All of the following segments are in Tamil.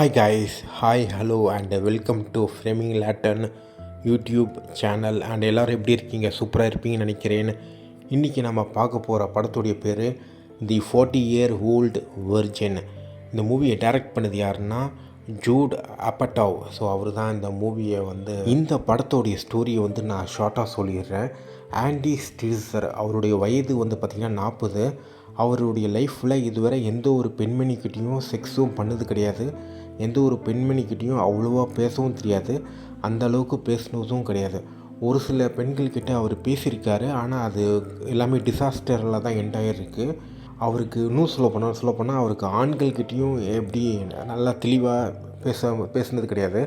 Hi guys, hi hello and welcome to framing லேட்டன் YouTube channel. And எல்லோரும் எப்படி இருக்கீங்க? சூப்பராக இருப்பீங்கன்னு நினைக்கிறேன். இன்றைக்கி நம்ம பார்க்க போகிற படத்துடைய பேர் தி 40-year-old virgin. இந்த மூவியை டைரக்ட் பண்ணது யாருன்னா ஜூட் அப்பட்டாவ். ஸோ அவர் தான் இந்த மூவியை இந்த படத்தோடைய ஸ்டோரியை நான் ஷார்ட்டாக சொல்லிடுறேன். ஆண்டி ஸ்டில்சர், அவருடைய வயது பார்த்திங்கன்னா 40. அவருடைய லைஃப்பில் இதுவரை எந்த ஒரு பெண்மணிக்கிட்டேயும் செக்ஸும் பண்ணது கிடையாது. எந்த ஒரு பெண்மணிக்கிட்டேயும் அவ்வளோவா பேசவும் தெரியாது. அந்த அளவுக்கு பேசினதும் கிடையாது. ஒரு சில பெண்கள்கிட்ட அவர் பேசியிருக்காரு, ஆனால் அது எல்லாமே டிசாஸ்டரில் தான் எண்ட் ஆகிருக்கு. அவருக்கு இன்னும் சொல்ல போனால் அவருக்கு ஆண்கள்கிட்டையும் எப்படி நல்லா தெளிவாக பேசுனது கிடையாது.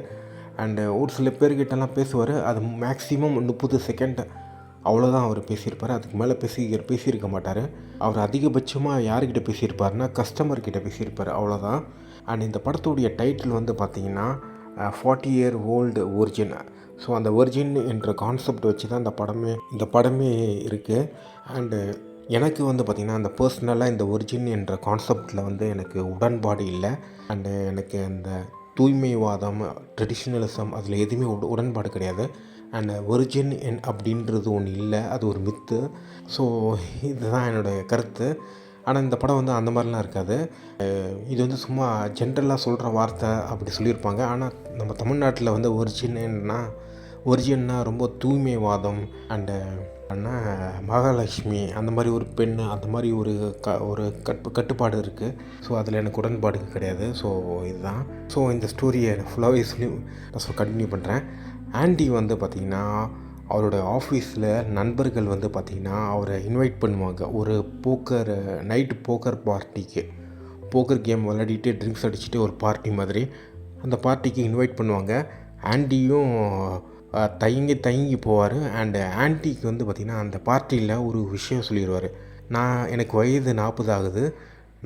அண்டு ஒரு சில பேர்கிட்டலாம் பேசுவார், அது மேக்ஸிமம் 30 செகண்ட் அவ்வளோதான் அவர் பேசியிருப்பார். அதுக்கு மேலே பேசியிருக்க மாட்டார். அவர் அதிகபட்சமாக யார்கிட்ட பேசியிருப்பார்னா கஸ்டமர்கிட்ட பேசியிருப்பார், அவ்வளோதான். அண்ட் இந்த படத்துடைய டைட்டில் பார்த்திங்கன்னா 40-year-old virgin. ஸோ அந்த வெர்ஜின் என்ற கான்செப்ட் வச்சு தான் இந்த படமே இருக்குது. அண்டு எனக்கு பார்த்திங்கன்னா அந்த பர்சனலாக இந்த வெர்ஜின் என்ற கான்செப்டில் எனக்கு உடன்பாடு இல்லை. அண்டு எனக்கு அந்த தூய்மைவாதம், ட்ரெடிஷ்னலிசம் அதில் எதுவுமே உடன்பாடு கிடையாது. அண்ட் வெர்ஜின் அப்படின்றது ஒன்று இல்லை, அது ஒரு மித்து. ஸோ இதுதான் என்னுடைய கருத்து. ஆனால் இந்த படம் அந்த மாதிரிலாம் இருக்காது. இது சும்மா ஜென்ரலாக சொல்கிற வார்த்தை அப்படி சொல்லியிருப்பாங்க. ஆனால் நம்ம தமிழ்நாட்டில் ஒரிஜின்னா ரொம்ப தூய்மைவாதம் அண்டு மகாலட்சுமி அந்த மாதிரி ஒரு பெண், அந்த மாதிரி ஒரு கட்டுப்பாடு இருக்குது. ஸோ அதில் எனக்கு உடன்பாடு கிடையாது. ஸோ இதுதான். ஸோ இந்த ஸ்டோரியை ஃபுல்லாகவே சொல்லி நான் கண்டினியூ பண்ணுறேன். ஆண்டி பார்த்திங்கன்னா அவரோட ஆஃபீஸில் நண்பர்கள் பார்த்திங்கன்னா அவரை இன்வைட் பண்ணுவாங்க ஒரு நைட்டு போக்கர் பார்ட்டிக்கு. போக்கர் கேம் விளையாடிட்டு ட்ரிங்க்ஸ் அடிச்சுட்டு ஒரு பார்ட்டி மாதிரி அந்த பார்ட்டிக்கு இன்வைட் பண்ணுவாங்க. ஆண்டியும் தயங்கி போவார். அண்டு ஆண்டிக்கு பார்த்திங்கன்னா அந்த பார்ட்டியில் ஒரு விஷயம் சொல்லிடுவார். எனக்கு வயது 40 ஆகுது,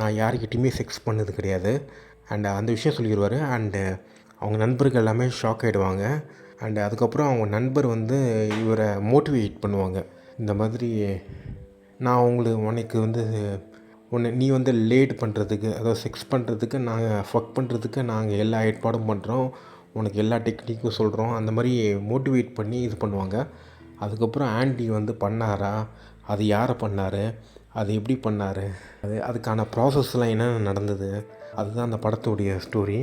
நான் யார்கிட்டையுமே செக்ஸ் பண்ணது கிடையாது. அண்டு அந்த விஷயம் சொல்லிடுவார். அண்டு அவங்க நண்பர்கள் எல்லாமே ஷாக் ஆகிடுவாங்க. அண்டு அதுக்கப்புறம் அவங்க நண்பர் இவரை மோட்டிவேட் பண்ணுவாங்க. இந்த மாதிரி உனக்கு நீ லேட் பண்ணுறதுக்கு, அதாவது செக்ஸ் பண்ணுறதுக்கு, நாங்கள் ஃபக் பண்ணுறதுக்கு நாங்கள் எல்லா ஏற்பாடும் பண்ணுறோம், உனக்கு எல்லா டெக்னிக்கும் சொல்கிறோம், அந்த மாதிரி மோட்டிவேட் பண்ணி இது பண்ணுவாங்க. அதுக்கப்புறம் ஆண்டி பண்ணாரா, அது யாரை பண்ணார், அது எப்படி பண்ணார், அதுக்கான ப்ராசஸ்லாம் என்னென்ன நடந்தது, அதுதான் அந்த படத்துடைய ஸ்டோரி.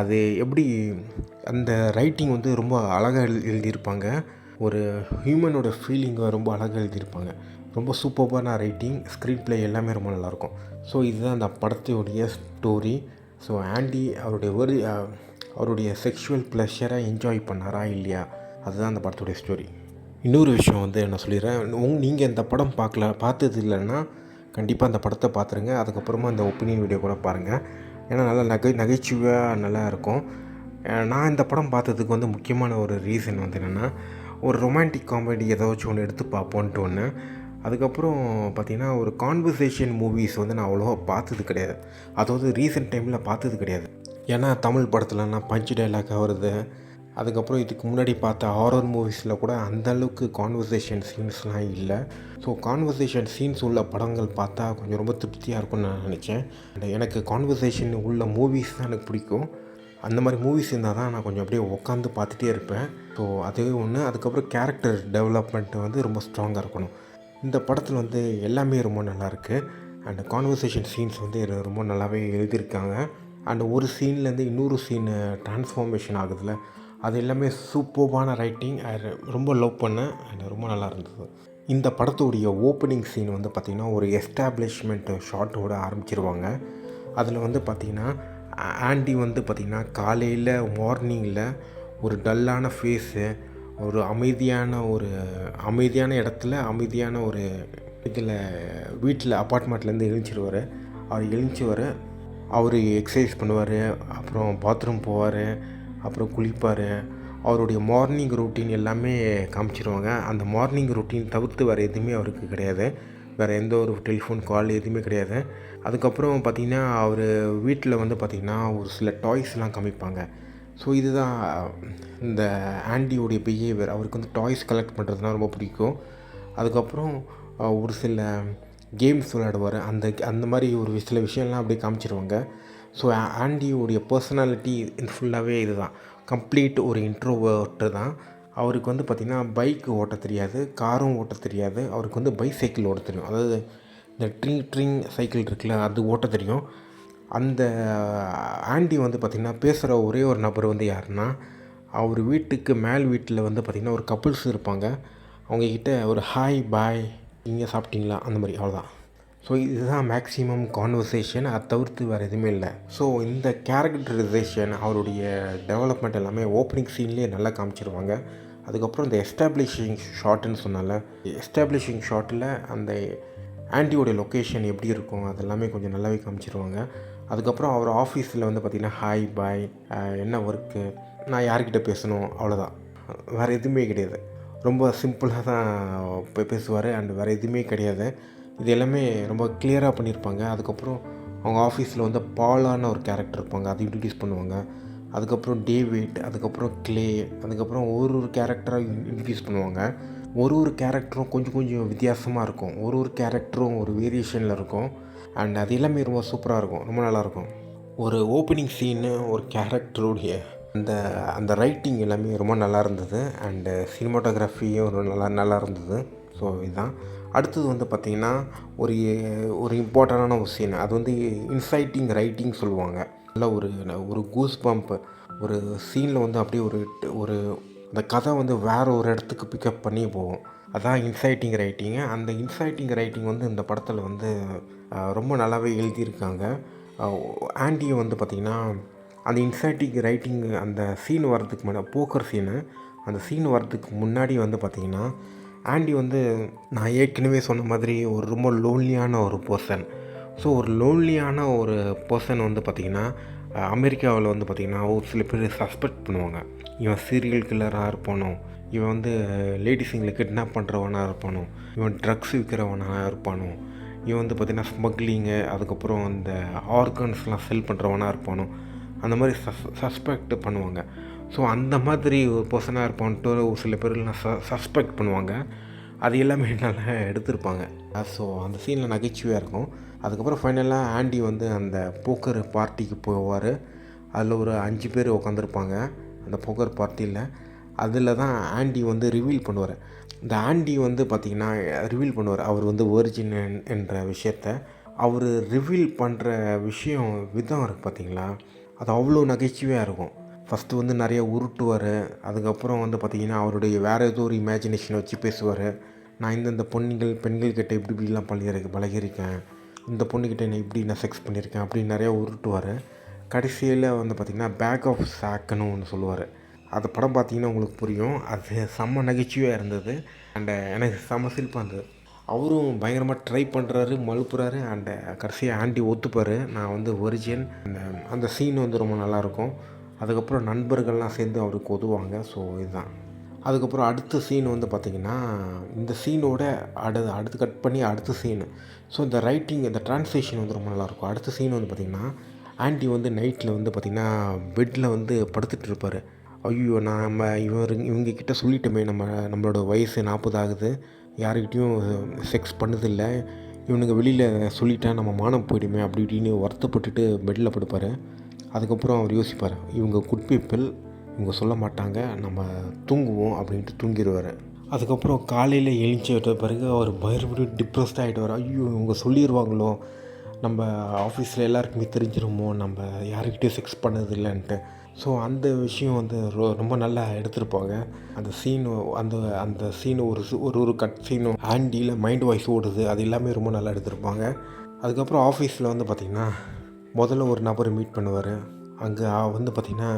அது எப்படி அந்த ரைட்டிங் ரொம்ப அழகாக எழுதியிருப்பாங்க. ஒரு ஹியூமனோட ஃபீலிங்கை ரொம்ப அழகாக எழுதியிருப்பாங்க. ரொம்ப சூப்பர்பான ரைட்டிங், ஸ்க்ரீன் ப்ளே எல்லாமே ரொம்ப நல்லாயிருக்கும். ஸோ இதுதான் அந்த படத்துடைய ஸ்டோரி. ஸோ ஆண்டி அவருடைய செக்ஷுவல் ப்ளஷரை என்ஜாய் பண்ணாரா இல்லையா, அதுதான் அந்த படத்துடைய ஸ்டோரி. இன்னொரு விஷயம் நான் சொல்லிடுறேன். நீங்கள் இந்த படம் பார்த்தது இல்லைன்னா கண்டிப்பாக அந்த படத்தை பார்த்துருங்க. அதுக்கப்புறமா அந்த ஒப்பீனியன் வீடியோ கூட பாருங்கள். ஏன்னா நல்லா நகைச்சுவையாக நல்லா இருக்கும். நான் இந்த படம் பார்த்ததுக்கு முக்கியமான ஒரு ரீசன் என்னென்னா, ஒரு ரொமான்டிக் காமெடி ஏதாச்சும் ஒன்று எடுத்து பார்ப்போன்ட்டு ஒன்று. அதுக்கப்புறம் பார்த்திங்கன்னா ஒரு கான்வர்சேஷன் மூவிஸ் நான் அவ்வளோவா பார்த்தது கிடையாது. அதாவது ரீசெண்ட் டைமில் பார்த்தது கிடையாது. ஏன்னா தமிழ் படத்துலலாம் பஞ்ச் டைலாக் வருது. அதுக்கப்புறம் இதுக்கு முன்னாடி பார்த்த ஹாரர் மூவிஸில் கூட அந்தளவுக்கு கான்வர்சேஷன் சீன்ஸ்லாம் இல்லை. ஸோ கான்வர்சேஷன் சீன்ஸ் உள்ள படங்கள் பார்த்தா கொஞ்சம் ரொம்ப திருப்தியாக இருக்கும்னு நான் நினச்சேன். எனக்கு கான்வர்சேஷன் உள்ள மூவிஸ் தான் எனக்கு பிடிக்கும். அந்த மாதிரி மூவிஸ் இருந்தால் தான் நான் கொஞ்சம் அப்படியே உட்காந்து பார்த்துட்டே இருப்பேன். ஸோ அதுவே ஒன்று. அதுக்கப்புறம் கேரக்டர் டெவலப்மெண்ட் ரொம்ப ஸ்ட்ராங்காக இருக்கணும். இந்த படத்தில் எல்லாமே ரொம்ப நல்லாயிருக்கு. அண்ட் கான்வர்சேஷன் சீன்ஸ் ரொம்ப நல்லாவே எழுதியிருக்காங்க. அண்ட் ஒரு சீன்லேருந்து இன்னொரு சீனு ட்ரான்ஸ்ஃபார்மேஷன் ஆகுதுல்ல, அது எல்லாமே சூப்பர்பான ரைட்டிங். ரொம்ப லவ் பண்ணேன். அண்ட் ரொம்ப நல்லா இருந்தது. இந்த படத்துடைய ஓப்பனிங் சீன் பார்த்திங்கன்னா ஒரு எஸ்டாப்ளிஷ்மெண்ட் ஷாட்டோடு ஆரம்பிச்சிருவாங்க. அதில் பார்த்திங்கன்னா ஆண்டி பார்த்திங்கன்னா காலையில் மார்னிங்கில் ஒரு டல்லான ஃபேஸு, ஒரு அமைதியான இடத்துல அமைதியான ஒரு வீட்டில் அப்பார்ட்மெண்ட்லேருந்து எழுந்திருவார். அவர் எக்ஸசைஸ் பண்ணுவார், அப்புறம் பாத்ரூம் போவார், அப்புறம் குளிப்பார். அவருடைய மார்னிங் ரொட்டீன் எல்லாமே காமிச்சிருவாங்க. அந்த மார்னிங் ரொட்டீன் தவிர்த்து வேறு எதுவுமே அவருக்கு கிடையாது. வேறு எந்த ஒரு டெலிஃபோன் கால் எதுவுமே கிடையாது. அதுக்கப்புறம் பார்த்திங்கன்னா அவர் வீட்டில் பார்த்திங்கன்னா ஒரு சில டாய்ஸ்லாம் காமிப்பாங்க. ஸோ இதுதான் இந்த ஆண்டியோடைய பிஹேவியர். அவருக்கு டாய்ஸ் கலெக்ட் பண்ணுறதுனா ரொம்ப பிடிக்கும். அதுக்கப்புறம் ஒரு சில கேம்ஸ் விளையாடுவார். அந்த மாதிரி ஒரு சில விஷயம்லாம் அப்படியே காமிச்சிருவாங்க. ஸோ ஆண்டியோடைய பர்சனாலிட்டி ஃபுல்லாகவே இது தான், கம்ப்ளீட் ஒரு இன்ட்ரோவர்ட்டு தான். அவருக்கு வந்து பார்த்திங்கன்னா பைக் ஓட்ட தெரியாது, காரும் ஓட்ட தெரியாது. அவருக்கு வந்து பைசைக்கிள் ஓட்ட தெரியும். அதாவது இந்த ட்ரிங் சைக்கிள் இருக்குல்ல, அது ஓட்ட தெரியும். அந்த ஆண்டி வந்து பார்த்திங்கன்னா பேசுகிற ஒரே ஒரு நபர் வந்து யாருன்னா, அவர் வீட்டுக்கு மேல் வீட்டில் வந்து பார்த்திங்கன்னா ஒரு கப்புள்ஸ் இருப்பாங்க. அவங்கக்கிட்ட ஒரு ஹாய் பாய் நீங்கள் சாப்பிட்டீங்களா அந்த மாதிரி, அவ்வளோதான். ஸோ இதுதான் மேக்ஸிமம் கான்வர்சேஷன். அதை தவிர்த்து வேறு எதுவுமே இல்லை. ஸோ இந்த கேரக்டரைசேஷன், அவருடைய டெவலப்மெண்ட் எல்லாமே ஓப்பனிங் சீன்லேயே நல்லா காமிச்சிருவாங்க. அதுக்கப்புறம் இந்த எஸ்டாப்ளிஷிங் ஷாட்டுன்னு சொன்னால, எஸ்டாப்ளிஷிங் ஷாட்டில் அந்த ஆண்டியோடைய லொக்கேஷன் எப்படி இருக்கும் அதெல்லாமே கொஞ்சம் நல்லாவே காமிச்சிருவாங்க. அதுக்கப்புறம் அவர் ஆஃபீஸில் வந்து பார்த்திங்கன்னா ஹாய் பாய், என்ன ஒர்க்கு, நான் யார்கிட்ட பேசணும், அவ்வளோதான். வேறு எதுவுமே கிடையாது. ரொம்ப சிம்பிளாக தான் பேசுவார். அண்ட் வேறு எதுவுமே கிடையாது. இது எல்லாமே ரொம்ப கிளியராக பண்ணியிருப்பாங்க. அதுக்கப்புறம் அவங்க ஆஃபீஸில் வந்து பாலான ஒரு கேரக்டர் இருப்பாங்க, அதை இன்ட்ரடியூஸ் பண்ணுவாங்க. அதுக்கப்புறம் டேவிட், அதுக்கப்புறம் கிளே, அதுக்கப்புறம் ஒரு கேரக்டராக இன்ட்ரடியூஸ் பண்ணுவாங்க. ஒரு கேரக்டரும் கொஞ்சம் வித்தியாசமாக இருக்கும். ஒரு கேரக்டரும் ஒரு வேரியேஷனில் இருக்கும். அண்ட் அது எல்லாமே ரொம்ப சூப்பராக இருக்கும், ரொம்ப நல்லாயிருக்கும். ஒரு ஓப்பனிங் சீனு, ஒரு கேரக்டருடைய அந்த ரைட்டிங் எல்லாமே ரொம்ப நல்லா இருந்தது. அண்டு சினிமாட்டோகிராஃபியும் நல்லா இருந்தது. ஸோ இதுதான். அடுத்தது வந்து பார்த்திங்கன்னா ஒரு இம்பார்ட்டண்டான ஒரு சீன், அது வந்து இன்சைட்டிங் ரைட்டிங் சொல்லுவாங்க. நல்ல ஒரு கூஸ் பம்ப், ஒரு சீனில் வந்து அப்படியே ஒரு அந்த கதை வந்து வேறு ஒரு இடத்துக்கு பிக்கப் பண்ணி போகும். அதான் இன்சைட்டிங் ரைட்டிங்கு. அந்த இன்சைட்டிங் ரைட்டிங் வந்து இந்த படத்தில் வந்து ரொம்ப நல்லாவே எழுதியிருக்காங்க. ஆண்டியும் வந்து பார்த்திங்கன்னா அந்த இன்சைட்டிங் ரைட்டிங், அந்த சீன் வர்றதுக்கு முன்னாடி, போக்கர் சீனு, அந்த சீன் வர்றதுக்கு முன்னாடி வந்து பார்த்திங்கன்னா ஆண்டி வந்து நான் ஏற்கனவே சொன்ன மாதிரி ஒரு ரொம்ப லோன்லியான ஒரு பர்சன். ஸோ ஒரு லோன்லியான ஒரு பர்சன் வந்து பார்த்திங்கன்னா அமெரிக்காவில் வந்து பார்த்திங்கன்னா ஒரு சில பேர் சஸ்பெக்ட் பண்ணுவாங்க. இவன் சீரியல் கில்லராக இருப்பானோ, இவன் வந்து லேடிஸுங்களை கிட்னாப் பண்ணுறவனாக இருப்பானோ, இவன் ட்ரக்ஸ் விற்கிறவனாக இருப்பானோ, இவன் வந்து பார்த்திங்கன்னா ஸ்மக்லிங்கு, அதுக்கப்புறம் அந்த ஆர்கன்ஸ்லாம் செல் பண்ணுறவனாக இருப்பானோ, அந்த மாதிரி சஸ்பெக்ட் பண்ணுவாங்க. ஸோ அந்த மாதிரி ஒரு பர்சனாக இருப்பான்ட்டு ஒரு சில பேர்லாம் சஸ்பெக்ட் பண்ணுவாங்க. அது எல்லாமே நல்லா எடுத்திருப்பாங்க. ஸோ அந்த சீனில் நகைச்சுவையாக இருக்கும். அதுக்கப்புறம் ஃபைனலாக ஆண்டி வந்து அந்த போக்கர் பார்ட்டிக்கு போவார். அதில் ஒரு 5 பேர் உட்காந்துருப்பாங்க அந்த போக்கர் பார்ட்டியில். அதில் தான் ஆண்டி வந்து ரிவீல் பண்ணுவார். இந்த ஆண்டி வந்து பார்த்திங்கன்னா ரிவீல் பண்ணுவார் அவர் வந்து வெர்ஜின் என்ற விஷயத்த. அவர் ரிவீல் பண்ணுற விஷயம் விதம் இருக்குது பார்த்திங்களா, அது அவ்வளோ நகைச்சுவையாக இருக்கும். ஃபஸ்ட்டு வந்து நிறைய உருட்டுவார். அதுக்கப்புறம் வந்து பார்த்திங்கன்னா அவருடைய வேறு ஏதோ ஒரு இமேஜினேஷனை வச்சு பேசுவார். நான் இந்தந்த பெண்கள்கிட்ட இப்படிலாம் பழகியிருக்கேன், இந்த பொண்ணுக்கிட்ட நான் செக்ஸ் பண்ணியிருக்கேன் அப்படின்னு நிறையா உருட்டுவார். கடைசியில் வந்து பார்த்திங்கன்னா பேக் ஆஃப் சாக்குன்னு ஒன்று சொல்லுவார். அந்த படம் பார்த்திங்கன்னா உங்களுக்கு புரியும். அது செம்ம நகைச்சுவையாக இருந்தது. அண்டு எனக்கு செம்ம சிரிப்பாக இருந்தது. அவரும் பயங்கரமாக ட்ரை பண்ணுறாரு, மழுப்புறாரு. அண்டு கடைசியாக ஆண்டி ஒத்துப்பார், நான் வந்து ஒரிஜின். அந்த சீன் வந்து ரொம்ப நல்லாயிருக்கும். அதுக்கப்புறம் நண்பர்கள்லாம் சேர்ந்து அவருக்கு உதவுவாங்க. ஸோ இதுதான். அதுக்கப்புறம் அடுத்த சீன் வந்து பார்த்திங்கன்னா இந்த சீனோட அடுத்து கட் பண்ணி அடுத்த சீனு. ஸோ இந்த ரைட்டிங், இந்த ட்ரான்ஸ்லேஷன் வந்து ரொம்ப நல்லாயிருக்கும். அடுத்த சீன் வந்து பார்த்திங்கன்னா ஆண்டி வந்து நைட்டில் வந்து பார்த்திங்கன்னா பெட்டில் வந்து படுத்துட்டு இருப்பார். ஐயோ இவங்கக்கிட்ட சொல்லிட்டோமே, நம்மளோட வயசு 40 ஆகுது, யாருக்கிட்டையும் செக்ஸ் பண்ணதில்லை, இவனுங்க வெளியில் சொல்லிட்டா நம்ம மானம் போயிடுமே அப்படி இப்படின்னு வருத்தப்பட்டுட்டு பெட்டில் படுப்பார். அதுக்கப்புறம் அவர் யோசிப்பார், இவங்க குட் பீப்பிள், இவங்க சொல்ல மாட்டாங்க, நம்ம தூங்குவோம் அப்படின்ட்டு தூங்கிடுவார். அதுக்கப்புறம் காலையில் எழுந்திரிச்ச பிறகு அவர் மறுபடியும் டிப்ரெஸ்ட் ஆகிடுவார். ஐயோ இவங்க சொல்லிடுவாங்களோ, நம்ம ஆஃபீஸில் எல்லாருக்குமே தெரிஞ்சிருமோ நம்ம யாருக்கிட்டையும் செக்ஸ் பண்ணதில்லைன்ட்டு. ஸோ அந்த விஷயம் வந்து ரொம்ப நல்லா எடுத்திருப்பாங்க. அந்த சீனு அந்த சீனு ஒரு கட் சீனும் ஆண்டியில் மைண்ட் வாய்ஸ் ஓடுது, அது எல்லாமே ரொம்ப நல்லா எடுத்திருப்பாங்க. அதுக்கப்புறம் ஆஃபீஸில் வந்து பார்த்திங்கன்னா முதல்ல ஒரு நபரை மீட் பண்ணுவார். அங்கே வந்து பார்த்திங்கன்னா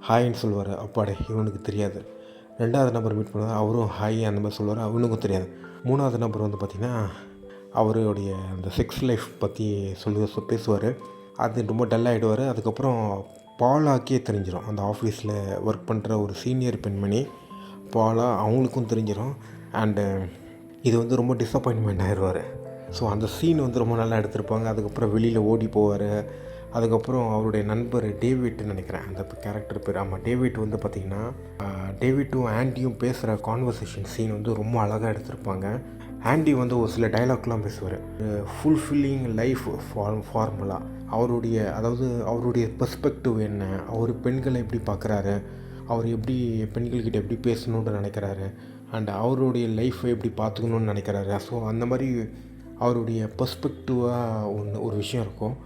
ஹாய்ன்னு சொல்லுவார். அப்பாடே இவனுக்கு தெரியாது. 2வது நபர் மீட் பண்ணுவார், அவரும் ஹாய் அந்த மாதிரி சொல்லுவார், அவனுக்கும் தெரியாது. 3வது நபர் வந்து பார்த்திங்கன்னா அவருடைய அந்த செக்ஸ் லைஃப் பற்றி பேசுவார். அது ரொம்ப டல்லாகிடுவார். அதுக்கப்புறம் பாலாக்கே தெரிஞ்சிடும், அந்த ஆஃபீஸில் ஒர்க் பண்ணுற ஒரு சீனியர் பெண்மணி பாலா, அவங்களுக்கும் தெரிஞ்சிடும். அண்டு இது வந்து ரொம்ப டிசப்பாயின்மெண்ட் ஆயிடுவார். ஸோ அந்த சீன் வந்து ரொம்ப நல்லா எடுத்திருப்பாங்க. அதுக்கப்புறம் வெளியில் ஓடி போவார். அதுக்கப்புறம் அவருடைய நண்பர் டேவிட்னு நினைக்கிறேன் அந்த கேரக்டர் பேர். ஆமாம், டேவிட் வந்து பார்த்திங்கன்னா டேவிட்டும் ஆண்டியும் பேசுகிற கான்வர்சேஷன் சீன் வந்து ரொம்ப அழகாக எடுத்திருப்பாங்க. ஆண்டி வந்து ஒரு சில டைலாக்லாம் பேசுவார். ஃபுல்ஃபில்லிங் லைஃப் ஃபார்முலா, அவருடைய பெர்ஸ்பெக்டிவ் என்ன, அவர் பெண்களை எப்படி பார்க்குறாரு, அவர் எப்படி பெண்கள்கிட்ட எப்படி பேசணுன்னு நினைக்கிறாரு, அண்ட் அவருடைய லைஃப்பை எப்படி பார்த்துக்கணுன்னு நினைக்கிறாரு. ஸோ அந்த மாதிரி அவருடைய பெர்ஸ்பெக்டிவாக ஒரு விஷயம் இருக்கும்.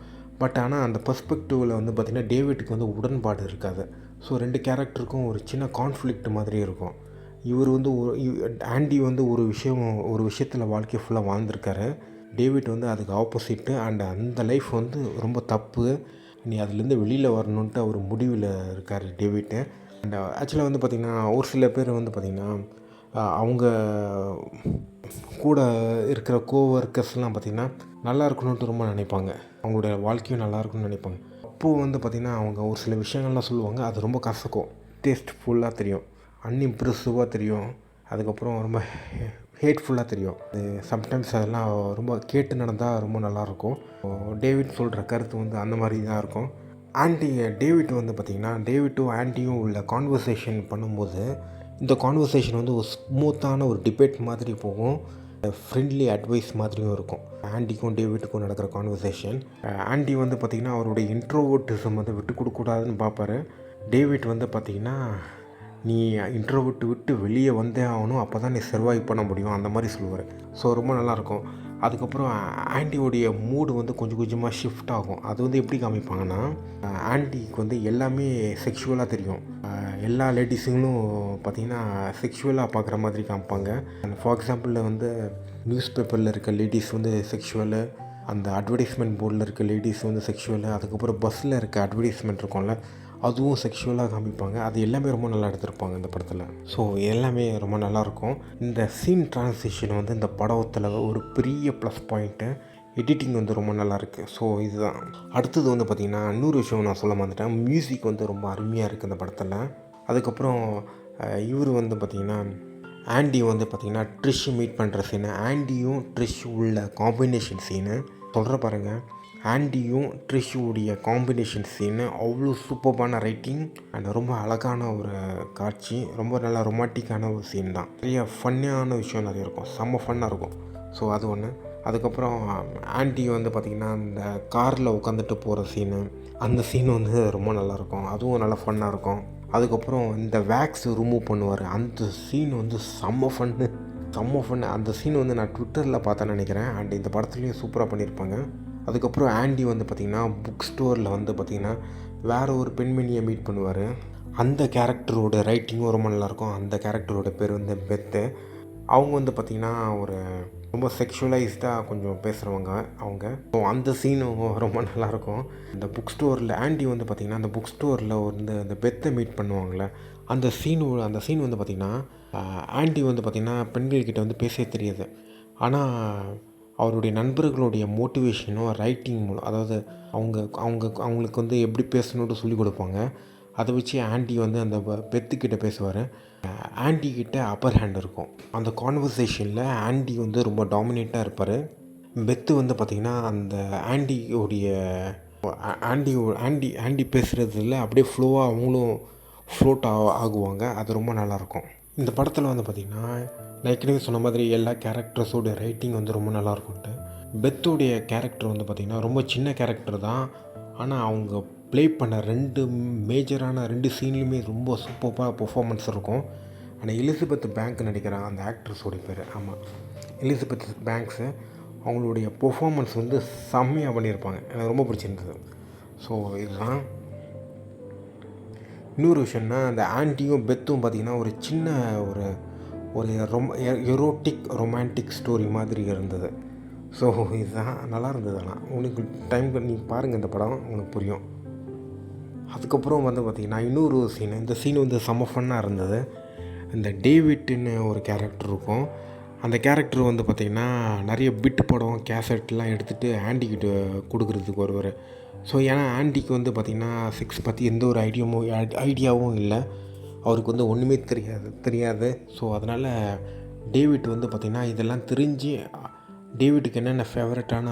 பட் ஆனால் அந்த பெர்ஸ்பெக்டிவில் வந்து பார்த்திங்கன்னா டேவிட்டுக்கு வந்து உடன்பாடு இருக்காது. ஸோ 2 கேரக்டருக்கும் ஒரு சின்ன கான்ஃப்ளிக்ட் மாதிரி இருக்கும். இவர் வந்து ஆண்டி வந்து ஒரு விஷயத்தில் வாழ்க்கை ஃபுல்லாக வாழ்ந்திருக்காரு. டேவிட் வந்து அதுக்கு ஆப்போசிட்டு. அண்ட் அந்த லைஃப் வந்து ரொம்ப தப்பு, நீ அதுலேருந்து வெளியில் வரணுன்ட்டு அவர் முடிவில் இருக்கார் டேவிட்டு. அண்ட் ஆக்சுவலாக வந்து பார்த்திங்கன்னா ஒரு சில பேர் வந்து பார்த்திங்கன்னா அவங்க கூட இருக்கிற கோவொர்க்கர்ஸ்லாம் பார்த்திங்கன்னா நல்லா இருக்கணுன்ட்டு ரொம்ப நினைப்பாங்க, அவங்களோட வாழ்க்கையும் நல்லா இருக்கணும்னு நினைப்பாங்க. அப்போது வந்து பார்த்திங்கன்னா அவங்க ஒரு சில விஷயங்கள்லாம் சொல்லுவாங்க, அது ரொம்ப கசக்கும், டேஸ்ட்ஃபுல்லாக தெரியும், அன்இம்ப்ரெசிவாக தெரியும், அதுக்கப்புறம் ரொம்ப ஹேட்ஃபுல்லாக தெரியும். அது சம்டைம்ஸ் அதெல்லாம் ரொம்ப கேட்டு நடந்தால் ரொம்ப நல்லாயிருக்கும். டேவிட் சொல்கிற கருத்து வந்து அந்த மாதிரி தான் இருக்கும். டேவிட் வந்து பார்த்திங்கன்னா டேவிட்டும் ஆண்டியும் உள்ள கான்வர்சேஷன் பண்ணும்போது இந்த கான்வர்சேஷன் வந்து ஒரு ஸ்மூத்தான ஒரு டிபேட் மாதிரி போகும், ஃப்ரெண்ட்லி அட்வைஸ் மாதிரியும் இருக்கும். ஆண்டிக்கும் டேவிட்டுக்கும் நடக்கிற கான்வர்சேஷன். ஆண்டி வந்து பார்த்திங்கன்னா அவருடைய இன்ட்ரோவர்ட்டிசம் வந்து விட்டு கொடுக்கக்கூடாதுன்னு பார்ப்பாரு. டேவிட் வந்து பார்த்திங்கன்னா நீ இன்ட்ரோவர்ட் விட்டு வெளியே வந்தே ஆகணும், அப்போ தான் நீ சர்வைவ் பண்ண முடியும், அந்த மாதிரி சொல்லுவார். ஸோ ரொம்ப நல்லாயிருக்கும். அதுக்கப்புறம் ஆண்டியோடைய மூடு வந்து கொஞ்சம் கொஞ்சமாக ஷிஃப்ட் ஆகும். அது வந்து எப்படி காமிப்பாங்கன்னா, ஆண்டிக்கு வந்து எல்லாமே செக்ஷுவலாக தெரியும், எல்லா லேடிஸுங்களும் பார்த்திங்கன்னா செக்ஷுவலாக பார்க்குற மாதிரி காமிப்பாங்க. ஃபார் எக்ஸாம்பிளில் வந்து நியூஸ் பேப்பரில் இருக்க லேடிஸ் வந்து செக்ஷுவலு, அந்த அட்வர்டைஸ்மெண்ட் போர்டில் இருக்க லேடிஸ் வந்து செக்ஷுவலு, அதுக்கப்புறம் பஸ்ஸில் இருக்க அட்வர்டைஸ்மெண்ட் இருக்கும்ல அதுவும் செக்ஷுவலாக காமிப்பாங்க. அது எல்லாமே ரொம்ப நல்லா எடுத்திருப்பாங்க இந்த படத்தில். ஸோ எல்லாமே ரொம்ப நல்லாயிருக்கும். இந்த சீன் ட்ரான்சிஷன் வந்து இந்த படத்தில் ஒரு பெரிய ப்ளஸ் பாயிண்ட்டு. எடிட்டிங் வந்து ரொம்ப நல்லாயிருக்கு. ஸோ இதுதான். அடுத்தது வந்து பார்த்திங்கன்னா இன்னொரு விஷயம் நான் சொல்ல மாட்டேன், மியூசிக் வந்து ரொம்ப அருமையாக இருக்குது இந்த படத்தில். அதுக்கப்புறம் இவர் வந்து பார்த்திங்கன்னா ஆண்டி வந்து பார்த்திங்கன்னா ட்ரிஷ் மீட் பண்ணுற சீனு, ஆண்டியும் ட்ரிஷ் உள்ள காம்பினேஷன் சீனு சொல்கிற பாருங்கள். ஆண்டியும் ட்ரிஷுடைய காம்பினேஷன் சீனு அவ்வளோ சூப்பர்பான ரைட்டிங் அண்ட் ரொம்ப அழகான ஒரு காட்சி, ரொம்ப நல்லா ரொமான்டிக்கான ஒரு சீன் தான். நிறைய ஃபன்னான விஷயம் நிறைய இருக்கும், செம்ம ஃபன்னாக இருக்கும். ஸோ அது ஒன்று. அதுக்கப்புறம் ஆண்டி வந்து பார்த்திங்கன்னா அந்த காரில் உட்காந்துட்டு போகிற சீனு, அந்த சீன் வந்து ரொம்ப நல்லாயிருக்கும், அதுவும் நல்லா ஃபன்னாக இருக்கும். அதுக்கப்புறம் இந்த வேக்ஸ் ரிமூவ் பண்ணுவார், அந்த சீன் வந்து செம்ம ஃபன்னு. அந்த சீன் வந்து நான் ட்விட்டரில் பார்த்தேன்னு நினைக்கிறேன். அண்ட் இந்த படத்துலேயும் சூப்பராக பண்ணியிருப்பாங்க. அதுக்கப்புறம் ஆண்டி வந்து பார்த்திங்கன்னா புக் ஸ்டோரில் வந்து பார்த்திங்கன்னா வேறு ஒரு பெண்மணியை மீட் பண்ணுவார். அந்த கேரக்டரோட ரைட்டிங்கும் ரொம்ப நல்லாயிருக்கும். அந்த கேரக்டரோட பேர் வந்து பெத்து. அவங்க வந்து பார்த்திங்கன்னா ஒரு ரொம்ப செக்ஷுவலைஸ்டாக கொஞ்சம் பேசுகிறவங்க அவங்க. ஸோ அந்த சீனும் ரொம்ப நல்லாயிருக்கும். இந்த புக் ஸ்டோரில் ஆண்டி வந்து பார்த்திங்கன்னா அந்த புக் ஸ்டோரில் வந்து அந்த பெத்தை மீட் பண்ணுவாங்களே, அந்த சீன் வந்து பார்த்திங்கன்னா ஆண்டி வந்து பார்த்திங்கன்னா பெண்கள்கிட்ட வந்து பேச தெரியாது. ஆனால் அவருடைய நண்பர்களுடைய மோட்டிவேஷனும் ரைட்டிங் மூலம், அதாவது அவங்களுக்கு வந்து எப்படி பேசணுன்ட்டு சொல்லிக் கொடுப்பாங்க. அதை வச்சு ஆண்டி வந்து அந்த பெத்துக்கிட்ட பேசுவார். ஆண்டிக்கிட்ட அப்பர் ஹேண்ட் இருக்கும். அந்த கான்வர்சேஷனில் ஆண்டி வந்து ரொம்ப டாமினேட்டாக இருப்பார். பெத்து வந்து பார்த்திங்கன்னா அந்த ஆண்டி பேசுகிறதுல அப்படியே ஃப்ளோவாக அவங்களும் ஃப்ளோட் ஆகுவாங்க. அது ரொம்ப நல்லாயிருக்கும். இந்த படத்தில் வந்து பார்த்திங்கன்னா நான் ஏற்கனவே சொன்ன மாதிரி எல்லா கேரக்டர்ஸோடைய ரைட்டிங் வந்து ரொம்ப நல்லாயிருக்கும்ட்டு. பெத்தோடைய கேரக்டர் வந்து பார்த்திங்கன்னா ரொம்ப சின்ன கேரக்டர் தான், ஆனால் அவங்க ப்ளே பண்ண 2 மேஜரான 2 சீன்லையுமே ரொம்ப சூப்பராக பெர்ஃபார்மன்ஸ் இருக்கும். ஆனால் எலிசபெத் பேங்க் நினைக்கிறேன் அந்த ஆக்ட்ரஸோடைய பேர். ஆமாம், எலிசபெத் பேங்க்ஸு. அவங்களுடைய பெர்ஃபார்மன்ஸ் வந்து செம்மையாக பண்ணியிருப்பாங்க, எனக்கு ரொம்ப பிடிச்சிருந்தது. ஸோ இதுதான். இன்னொரு விஷயம்னா அந்த ஆண்டியும் பெத்தும் பார்த்திங்கன்னா ஒரு சின்ன ஒரு எரோட்டிக் ரொமான்டிக் ஸ்டோரி மாதிரி இருந்தது. ஸோ இதுதான் நல்லா இருந்தது. ஆனால் உனக்கு டைம் நீ பாருங்கள் இந்த படம், உனக்கு புரியும். அதுக்கப்புறம் வந்து பார்த்திங்கன்னா இன்னொரு சீனு, இந்த சீன் வந்து செம்ம ஃபன்னாக இருந்தது. இந்த டேவிட்னு ஒரு கேரக்டர் இருக்கும். அந்த கேரக்டர் வந்து பார்த்திங்கன்னா நிறைய பிட்டு படம் கேசட்லாம் எடுத்துகிட்டு ஆண்டிக்கிட்ட கொடுக்குறதுக்கு வருவார். ஸோ ஏன்னா ஆண்டிக்கு வந்து பார்த்திங்கன்னா செக்ஸ் பற்றி எந்த ஒரு ஐடியாவும் இல்லை, அவருக்கு வந்து ஒன்றுமே தெரியாது. ஸோ அதனால் டேவிட் வந்து பார்த்திங்கன்னா இதெல்லாம் தெரிஞ்சு டேவிட்டுக்கு என்னென்ன ஃபேவரட்டான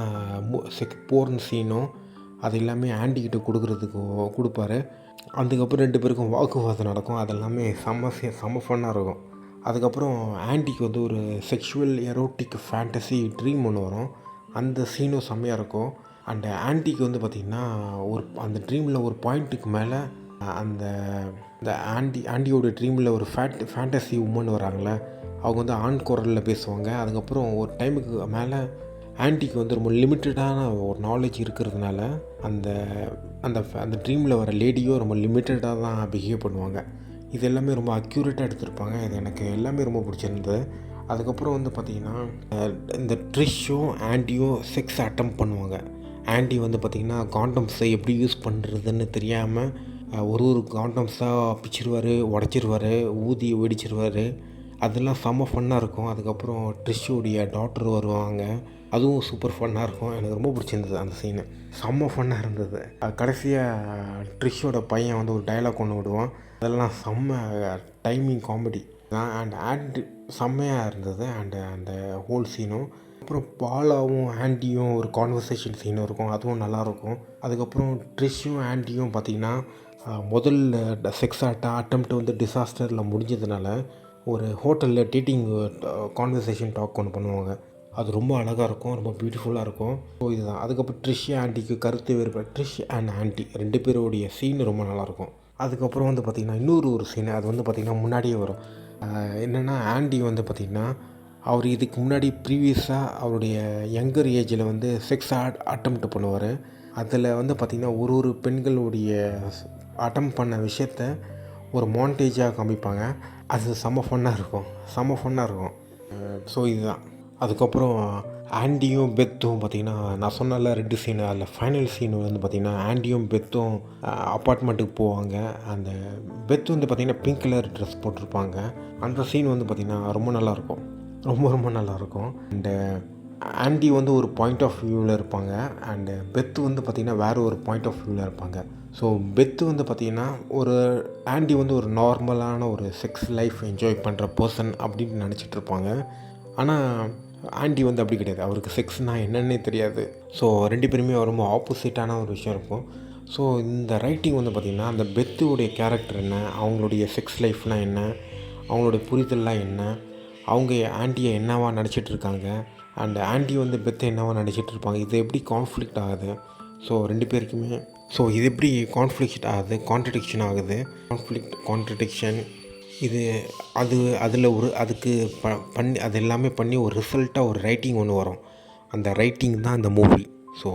போர்ன் சீனோ அது எல்லாமே ஆண்டிக்கிட்ட கொடுப்பாரு. அதுக்கப்புறம் 2 பேருக்கும் வாக்குவாதம் நடக்கும். அதெல்லாமே செம்ம ஃபன்னாக இருக்கும். அதுக்கப்புறம் ஆண்டிக்கு வந்து ஒரு செக்ஷுவல் எரோட்டிக் ஃபேண்டசி ட்ரீம் ஒன்று வரும். அந்த சீனும் செம்மையாக இருக்கும். அண்ட் ஆண்டிக்கு வந்து பார்த்திங்கன்னா அந்த ட்ரீமில் ஒரு பாயிண்ட்டுக்கு மேலே அந்த இந்த ஆண்டியோட ட்ரீமில் ஒரு ஃபேண்டசி உமன் வராங்களே, அவங்க வந்து ஆண் குரலில் பேசுவாங்க. அதுக்கப்புறம் ஒரு டைமுக்கு மேலே ஆண்டிக்கு வந்து ரொம்ப லிமிட்டடான ஒரு நாலேஜ் இருக்கிறதுனால அந்த அந்த அந்த ட்ரீமில் வர லேடியும் ரொம்ப லிமிட்டடாக தான் பிஹேவ் பண்ணுவாங்க. இது எல்லாமே ரொம்ப அக்யூரேட்டாக எடுத்திருப்பாங்க. இது எனக்கு எல்லாமே ரொம்ப பிடிச்சிருந்தது. அதுக்கப்புறம் வந்து பார்த்திங்கன்னா இந்த ட்ரிஷ்ஷும் ஆண்டியும் செக்ஸ் அட்டம் பண்ணுவாங்க. ஆண்டி வந்து பார்த்திங்கன்னா காண்டம்ஸை எப்படி யூஸ் பண்ணுறதுன்னு தெரியாமல் ஒரு காண்டம்ஸாக பிச்சிருவார், உடச்சிருவார், ஊதி வெடிச்சிருவார். அதெல்லாம் செம்ம ஃபன்னாக இருக்கும். அதுக்கப்புறம் ட்ரிஷ்ஷுடைய டாட்டர் வருவாங்க, அதுவும் சூப்பர் ஃபன்னாக இருக்கும். எனக்கு ரொம்ப பிடிச்சிருந்தது அந்த சீனு, செம்ம ஃபன்னாக இருந்தது. கடைசியாக ட்ரிஷ்ஷோட பையன் வந்து ஒரு டைலாக் ஒன்று விடுவான், அதெல்லாம் செம்ம டைமிங் காமெடி தான். அண்ட் செம்மையாக இருந்தது அந்த ஹோல் சீனும். அப்புறம் பாலாவும் ஆண்டியும் ஒரு கான்வர்சேஷன் சீனும் இருக்கும், அதுவும் நல்லாயிருக்கும். அதுக்கப்புறம் ட்ரிஷ்ஷும் ஆண்டியும் பார்த்திங்கன்னா முதல்ல செக்ஸ் அட்டம்ப்ட் வந்து டிசாஸ்டரில் முடிஞ்சதுனால ஒரு ஹோட்டலில் டேட்டிங் கான்வர்சேஷன் டாக் ஒன்று பண்ணுவாங்க. அது ரொம்ப அழகாக இருக்கும், ரொம்ப பியூட்டிஃபுல்லாக இருக்கும். ஸோ இதுதான். அதுக்கப்புறம் ட்ரிஷ் ஆண்டிக்கு கருத்து வேறுபாடு, ட்ரிஷ் அண்ட் ஆண்டி 2 பேருடைய சீன் ரொம்ப நல்லாயிருக்கும். அதுக்கப்புறம் வந்து பார்த்திங்கன்னா இன்னொரு சீனு, அது வந்து பார்த்திங்கன்னா முன்னாடியே வரும். என்னென்னா ஆண்டி வந்து பார்த்திங்கன்னா அவர் இதுக்கு முன்னாடி ப்ரீவியஸாக அவருடைய யங்கர் ஏஜில் வந்து செக்ஸ் அட்டம்ப்ட் பண்ணுவார். அதில் வந்து பார்த்திங்கன்னா ஒரு பெண்களுடைய அட்டம் பண்ண விஷயத்த ஒரு மாண்டேஜாக காமிப்பாங்க. அது செம்ம ஃபன்னாக இருக்கும். ஸோ இதுதான். அதுக்கப்புறம் ஆண்டியும் பெத்தும் பார்த்திங்கன்னா நான் சொன்னால 2 சீனு, அதில் ஃபைனல் சீனு வந்து பார்த்திங்கன்னா ஆண்டியும் பெத்தும் அப்பார்ட்மெண்ட்டுக்கு போவாங்க. அந்த பெத்து வந்து பார்த்திங்கன்னா பிங்க் கலர் ட்ரெஸ் போட்டிருப்பாங்க. அந்த சீன் வந்து பார்த்திங்கன்னா ரொம்ப நல்லாயிருக்கும், ரொம்ப நல்லாயிருக்கும். அண்டு ஆண்டி வந்து ஒரு பாயிண்ட் ஆஃப் வியூவில் இருப்பாங்க, அண்டு பெத்து வந்து பார்த்திங்கன்னா வேறு ஒரு பாயிண்ட் ஆஃப் வியூவில் இருப்பாங்க. ஸோ பெத்து வந்து பார்த்திங்கன்னா ஆண்டி வந்து ஒரு நார்மலான ஒரு செக்ஸ் லைஃப் என்ஜாய் பண்ணுற பர்சன் அப்படின்னு நினச்சிட்ருப்பாங்க. ஆனால் ஆண்டி வந்து அப்படி கிடையாது, அவருக்கு செக்ஸ்னால் என்னன்னே தெரியாது. ஸோ 2 பேருமே ரொம்ப ஆப்போசிட்டான ஒரு விஷயம் இருக்கும். ஸோ இந்த ரைட்டிங் வந்து பார்த்திங்கன்னா அந்த பெத்துடைய கேரக்டர் என்ன, அவங்களுடைய செக்ஸ் லைஃப்னால் என்ன, அவங்களுடைய புரிதல்லாம் என்ன, அவங்க ஆண்டியை என்னவா நினச்சிட்ருக்காங்க, அண்ட் ஆண்டி வந்து பெத்தை என்னவா நினச்சிட்ருப்பாங்க, இது எப்படி கான்ஃப்ளிக்ட் ஆகுது. ஸோ 2 பேருக்குமே இது எப்படி கான்ஃப்ளிக்ட் ஆகுது, கான்ட்ரடிக்ஷன் இது அதில் அதுக்கு பண்ணி அது எல்லாமே பண்ணி ஒரு ரிசல்ட்டாக ஒரு ரைட்டிங் ஒன்று வரும். அந்த ரைட்டிங் தான் அந்த மூவி. ஸோ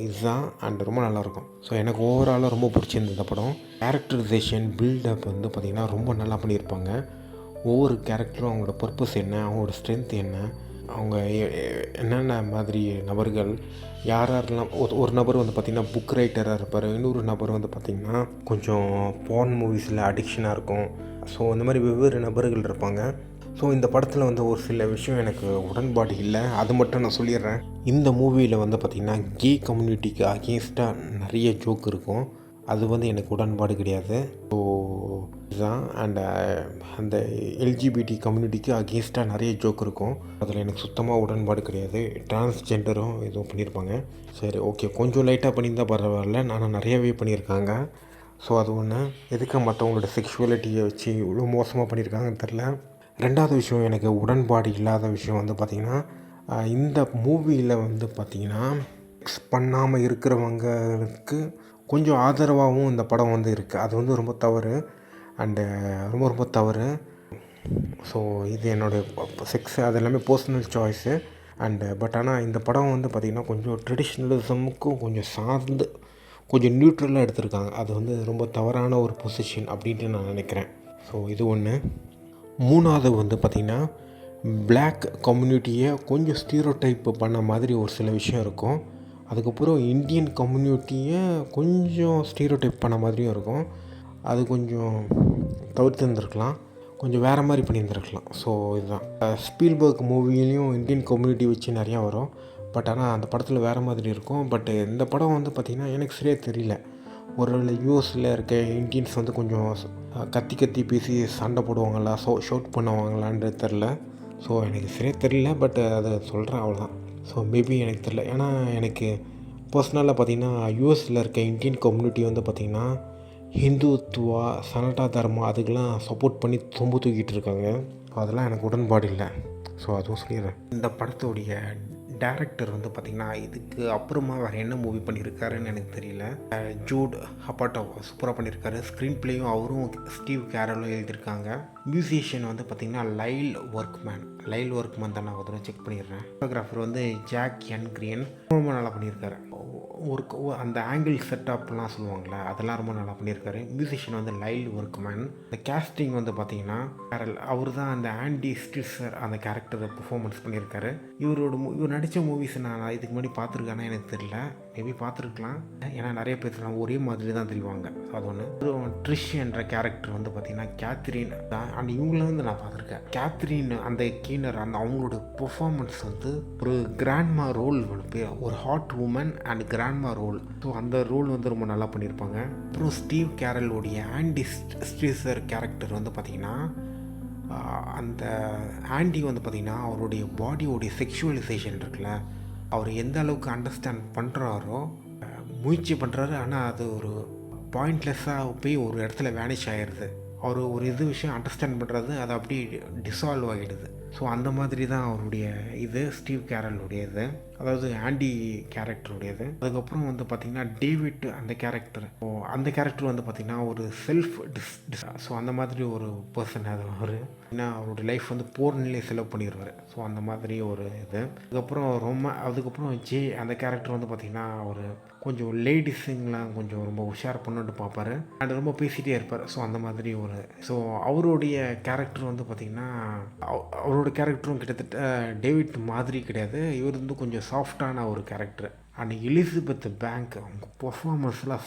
இதுதான். அண்ட் ரொம்ப நல்லாயிருக்கும். ஸோ எனக்கு ஓவராலாக ரொம்ப பிடிச்சிருந்த இந்த படம். கேரக்டரைசேஷன் பில்டப் வந்து பார்த்திங்கன்னா ரொம்ப நல்லா பண்ணியிருப்பாங்க. ஒவ்வொரு கேரக்டரும் அவங்களோட பர்பஸ் என்ன, அவங்களோட ஸ்ட்ரென்த் என்ன, அவங்க என்னென்ன மாதிரி நபர்கள், யாரெல்லாம் ஒரு நபர் வந்து பார்த்திங்கன்னா புக் ரைட்டராக இருப்பார், இன்னொரு நபர் வந்து பார்த்திங்கன்னா கொஞ்சம் பான் மூவிஸில் அடிக்ஷனாக இருக்கும். ஸோ இந்த மாதிரி வெவ்வேறு நபர்கள் இருப்பாங்க. ஸோ இந்த படத்தில் வந்து ஒரு சில விஷயம் எனக்கு உடன்பாடு இல்லை, அது மட்டும் நான் சொல்லிடுறேன். இந்த மூவியில் வந்து பார்த்திங்கன்னா கே கம்யூனிட்டிக்கு அகேன்ஸ்டாக நிறைய ஜோக் இருக்கும், அது வந்து எனக்கு உடன்பாடு கிடையாது. ஸோ இதுதான். அண்ட் அந்த எல்ஜிபிடி கம்யூனிட்டிக்கு அகேன்ஸ்டாக நிறைய ஜோக் இருக்கும், அதில் எனக்கு சுத்தமாக உடன்பாடு கிடையாது. டிரான்ஸ்ஜெண்டரும் எதுவும் பண்ணியிருப்பாங்க. சரி, ஓகே, கொஞ்சம் லைட்டாக பண்ணியிருந்தால் பரவாயில்ல, ஆனால் நிறையவே பண்ணியிருக்காங்க. ஸோ அது ஒன்று. எதுக்கு மற்றவங்களோட செக்ஷுவலிட்டியை வச்சு இவ்வளோ மோசமாக பண்ணியிருக்காங்கன்னு தெரில. 2வது விஷயம், எனக்கு உடன்பாடு இல்லாத விஷயம் வந்து பார்த்திங்கன்னா இந்த மூவியில் வந்து பார்த்திங்கன்னா செக்ஸ் பண்ணாமல் இருக்கிறவங்களுக்கு கொஞ்சம் ஆதரவாகவும் இந்த படம் வந்து இருக்குது. அது வந்து ரொம்ப தவறு. அண்டு ரொம்ப தவறு. ஸோ இது என்னோடய செக்ஸ் அது எல்லாமே பர்சனல் சாய்ஸு. பட் ஆனால் இந்த படம் வந்து பார்த்திங்கன்னா கொஞ்சம் ட்ரெடிஷ்னலிசமுக்கும் கொஞ்சம் சார்ந்து கொஞ்சம் நியூட்ரலாக எடுத்திருக்காங்க. அது வந்து ரொம்ப தவறான ஒரு பொசிஷன் அப்படின்ட்டு நான் நினைக்கிறேன். ஸோ இது ஒன்று. 3வது வந்து பார்த்திங்கன்னா பிளாக் கம்யூனிட்டியை கொஞ்சம் ஸ்டீரியோடைப் பண்ண மாதிரி ஒரு சில விஷயம் இருக்கும். அதுக்கப்புறம் இந்தியன் கம்யூனிட்டியை கொஞ்சம் ஸ்டீரியோடைப் பண்ண மாதிரியும் இருக்கும். அது கொஞ்சம் தவிர்த்துருந்துருக்கலாம், கொஞ்சம் வேறு மாதிரி பண்ணியிருந்துருக்கலாம். ஸோ இதுதான். ஸ்பீல்பர்க் மூவிலையும் இந்தியன் கம்யூனிட்டி வச்சு நிறையா வரும், பட் ஆனால் அந்த படத்தில் வேறு மாதிரி இருக்கும். பட் இந்த படம் வந்து பார்த்திங்கன்னா எனக்கு சரியாக தெரியல, ஒருவேளை யூஎஸில் இருக்க இந்தியன்ஸ் வந்து கொஞ்சம் கத்தி பேசி சண்டை போடுவாங்களா, ஷவுட் பண்ணுவாங்களான்றது தெரில. ஸோ எனக்கு சரியாக தெரியல, பட் அதை சொல்கிறேன், அவ்வளோதான். ஸோ மேபி எனக்கு தெரில. ஏன்னா எனக்கு பர்சனலாக பார்த்திங்கன்னா யூஎஸில் இருக்க இந்தியன் கம்யூனிட்டி வந்து பார்த்திங்கன்னா ஹிந்துத்துவா சனாதன தர்மம் அதுக்கெல்லாம் சப்போர்ட் பண்ணி தொம்பு தூக்கிட்டு இருக்காங்க. அதெல்லாம் எனக்கு உடன்பாடு இல்லை. ஸோ அதுவும் சொல்லிடுறேன். இந்த படத்துடைய டேரக்டர் வந்து பார்த்திங்கன்னா இதுக்கு அப்புறமா வேறு என்ன மூவி பண்ணியிருக்காருன்னு எனக்கு தெரியல. ஜூட் அப்பாட்டோ சூப்பராக பண்ணியிருக்காரு. ஸ்க்ரீன் பிளேயும் அவரும் ஸ்டீவ் கேரலும் எழுதியிருக்காங்க. மியூசிஷியன் வந்து பார்த்திங்கன்னா லைல் ஒர்க்மேன் தான் நான் ஒரு செக் பண்ணிடுறேன். ஃபோட்டோகிராஃபர் வந்து ஜாக் என் கிரியன் ரொம்ப நல்லா பண்ணியிருக்காரு. ஒரு அந்த ஆங்கிள் செட்டப்லாம் சொல்லுவாங்களே அதெல்லாம் ரொம்ப நல்லா பண்ணியிருக்காரு. மியூசிஷியன் வந்து லைல் ஒர்க்மேன். இந்த கேஸ்டிங் வந்து பார்த்திங்கன்னா அவர் தான் அந்த ஆண்டி ஸ்டிசர் அந்த கேரக்டரை பெர்ஃபார்மன்ஸ் பண்ணியிருக்காரு. இவர் நடித்த மூவிஸ் நான் இதுக்கு முன்னாடி பார்த்துருக்கேன்னா எனக்கு தெரியல. மேபி பார்த்துருக்கலாம். ஏன்னா நிறைய பேர் ஒரே மாதிரி தான் தெரிவாங்க. அது ஒன்று. ட்ரிஷ் என்ற கேரக்டர் வந்து பார்த்திங்கன்னா கேத்ரின் தான். அண்ட் இவங்கள வந்து நான் பார்த்துருக்கேன். கேத்ரின் அந்த கீனர் அந்த அவங்களோட பெர்ஃபார்மன்ஸ் வந்து ஒரு கிராண்ட்மா ரோல், ஒரு hot woman and grandma role. So அந்த ரோல் வந்து ரொம்ப நல்லா பண்ணியிருப்பாங்க. அப்புறம் ஸ்டீவ் கேரலோடைய ஆண்டி ஸ்ட்ரீசர் கேரக்டர் வந்து பார்த்திங்கன்னா அந்த ஆண்டி வந்து பார்த்திங்கன்னா அவருடைய பாடியோடைய செக்ஷுவலைசேஷன் இருக்குல்ல, அவர் எந்த அளவுக்கு அண்டர்ஸ்டாண்ட் பண்ணுறாரோ முயற்சி பண்ணுறாரு. ஆனால் அது ஒரு பாயிண்ட்லெஸ்ஸாக போய் ஒரு இடத்துல வேனிஷ் ஆகிடுது. அவர் ஒரு விஷயம் அண்டர்ஸ்டாண்ட் பண்ணுறது அது அப்படியே டிசால்வ் ஆகிடுது. ஸோ அந்த மாதிரி தான் அவருடைய ஸ்டீவ் கேரலுடையது, அதாவது ஆண்டி கேரக்டருடையது. அதுக்கப்புறம் வந்து பார்த்திங்கன்னா டேவிட் அந்த கேரக்டர் வந்து பார்த்திங்கன்னா ஒரு செல்ஃப் ஸோ அந்த மாதிரி ஒரு பர்சன். அது ஏன்னா அவருடைய லைஃப் வந்து போர்னிலே செலவு பண்ணிடுவார். ஸோ அந்த மாதிரி ஒரு அதுக்கப்புறம் அந்த கேரக்டர் வந்து பார்த்திங்கன்னா ஒரு கொஞ்சம் லேடிஸுங்கெலாம் கொஞ்சம் ரொம்ப உஷார் பண்ணிட்டு பார்ப்பார் அண்ட் ரொம்ப பேசிகிட்டே இருப்பார். ஸோ அந்த மாதிரி அவருடைய கேரக்டர் வந்து பார்த்திங்கன்னா அவரோட கேரக்டரும் கிட்டத்தட்ட டேவிட் மாதிரி கிடையாது. இவர் வந்து கொஞ்சம் சாஃப்டான ஒரு கேரக்டர். அண்ட் எலிசபெத் பேங்க் அவங்க பர்ஃபார்மன்ஸ்லாம்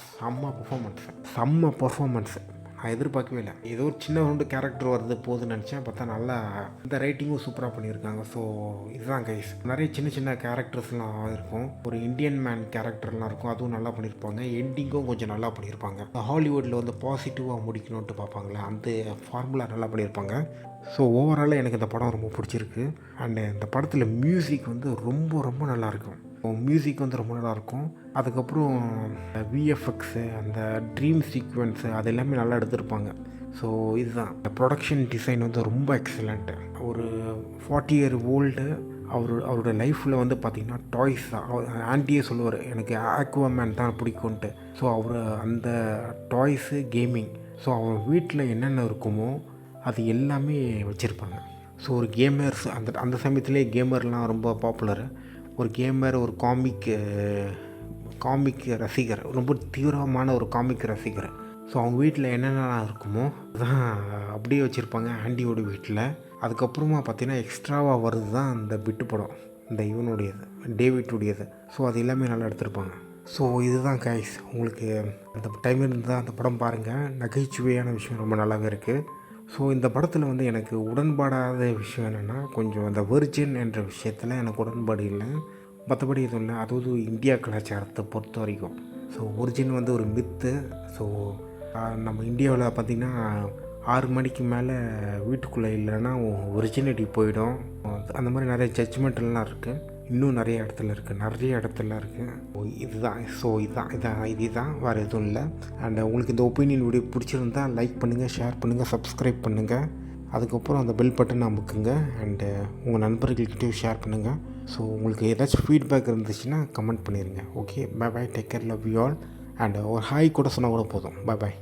செம்ம பர்ஃபார்மன்ஸ். நான் எதிர்பார்க்கவே இல்லை. ஏதோ ஒரு சின்ன ரெண்டு கேரக்டர் வருது போகுதுன்னு நினச்சேன். பார்த்தா நல்லா இந்த ரைட்டிங்கும் சூப்பராக பண்ணியிருக்காங்க. ஸோ இதுதான் கைஸ். நிறைய சின்ன கேரக்டர்ஸ்லாம் இருக்கும். ஒரு இந்தியன் மேன் கேரக்டர்லாம் இருக்கும், அதுவும் நல்லா பண்ணியிருப்பாங்க. எண்டிங்கும் கொஞ்சம் நல்லா பண்ணியிருப்பாங்க. ஹாலிவுட்டில் வந்து பாசிட்டிவாக முடிக்கணுன்ட்டு பார்ப்பாங்களே அந்த ஃபார்முலா நல்லா பண்ணியிருப்பாங்க. ஸோ ஓவராலாக எனக்கு இந்த படம் ரொம்ப பிடிச்சிருக்கு. அண்டு இந்த படத்தில் மியூசிக் வந்து ரொம்ப ரொம்ப நல்லாயிருக்கும். மியூசிக் வந்து ரொம்ப நல்லாயிருக்கும். அதுக்கப்புறம் விஎஃப்எக்ஸு அந்த ட்ரீம் சீக்வென்ஸு அது எல்லாமே நல்லா எடுத்திருப்பாங்க. ஸோ இதுதான் இந்த ப்ரொடக்ஷன் டிசைன் வந்து ரொம்ப எக்ஸலண்ட்டு. ஒரு 40 year old அவரோட லைஃப்பில் வந்து பார்த்திங்கன்னா டாய்ஸ் தான். ஆண்டியே சொல்லுவார் எனக்கு ஆக்வாமேன் தான் பிடிக்கும்ன்ட்டு. ஸோ அவர் அந்த டாய்ஸு கேமிங், ஸோ அவர் வீட்டில் என்னென்ன இருக்குமோ அது எல்லாமே வச்சுருப்பாங்க. ஸோ ஒரு கேமர்ஸ் அந்த சமயத்துலேயே கேமர்லாம் ரொம்ப பாப்புலரு. ஒரு கேமர், ஒரு காமிக் ரசிகர், ரொம்ப தீவிரமான ஒரு காமிக் ரசிகர். ஸோ அவங்க வீட்டில் என்னென்னலாம் இருக்குமோ அதுதான் அப்படியே வச்சுருப்பாங்க ஆண்டியோட வீட்டில். அதுக்கப்புறமா பார்த்திங்கன்னா எக்ஸ்ட்ராவாக வருது தான் அந்த பிட்டு படம், இந்த இவனுடையது டேவிட்டுடையது. ஸோ அது எல்லாமே நல்லா எடுத்திருப்பாங்க. ஸோ இதுதான் கைஸ். உங்களுக்கு அந்த டைம் இருந்தால் அந்த படம் பாருங்கள். நகைச்சுவையான விஷயம் ரொம்ப நல்லாவே இருக்குது. ஸோ இந்த படத்தில் வந்து எனக்கு உடன்பாடாத விஷயம் என்னென்னா கொஞ்சம் அந்த வெர்ஜின் என்ற விஷயத்தில் எனக்கு உடன்பாடு இல்லை. மற்றபடி எதுவும் இல்லை. அதாவது இந்தியா கலாச்சாரத்தை பொறுத்த வரைக்கும் ஸோ ஒரிஜின் வந்து ஒரு மித்து. ஸோ நம்ம இந்தியாவில் பார்த்திங்கன்னா 6 மணிக்கு மேலே வீட்டுக்குள்ளே இல்லைன்னா ஒரிஜினிட்டி போயிடும். அந்த மாதிரி நிறைய ஜட்ஜ்மெண்ட்லாம் இருக்குது. இன்னும் நிறைய இடத்துல இருக்குது. இதுதான் வேறு எதுவும் இல்லை. அண்ட் உங்களுக்கு இந்த ஒப்பீனியன் வீடியோ பிடிச்சிருந்தா லைக் பண்ணுங்கள், ஷேர் பண்ணுங்கள், சப்ஸ்கிரைப் பண்ணுங்கள். அதுக்கப்புறம் அந்த பெல் பட்டன் அமுக்குங்க. அண்டு உங்கள் நண்பர்கள்கிட்டையும் ஷேர் பண்ணுங்கள். ஸோ உங்களுக்கு ஏதாச்சும் ஃபீட்பேக் இருந்துச்சுன்னா கமெண்ட் பண்ணிடுங்க. Okay, bye bye, take care, love you all. And ஒரு ஹாய் கூட சொன்னால் கூட போதும். Bye bye.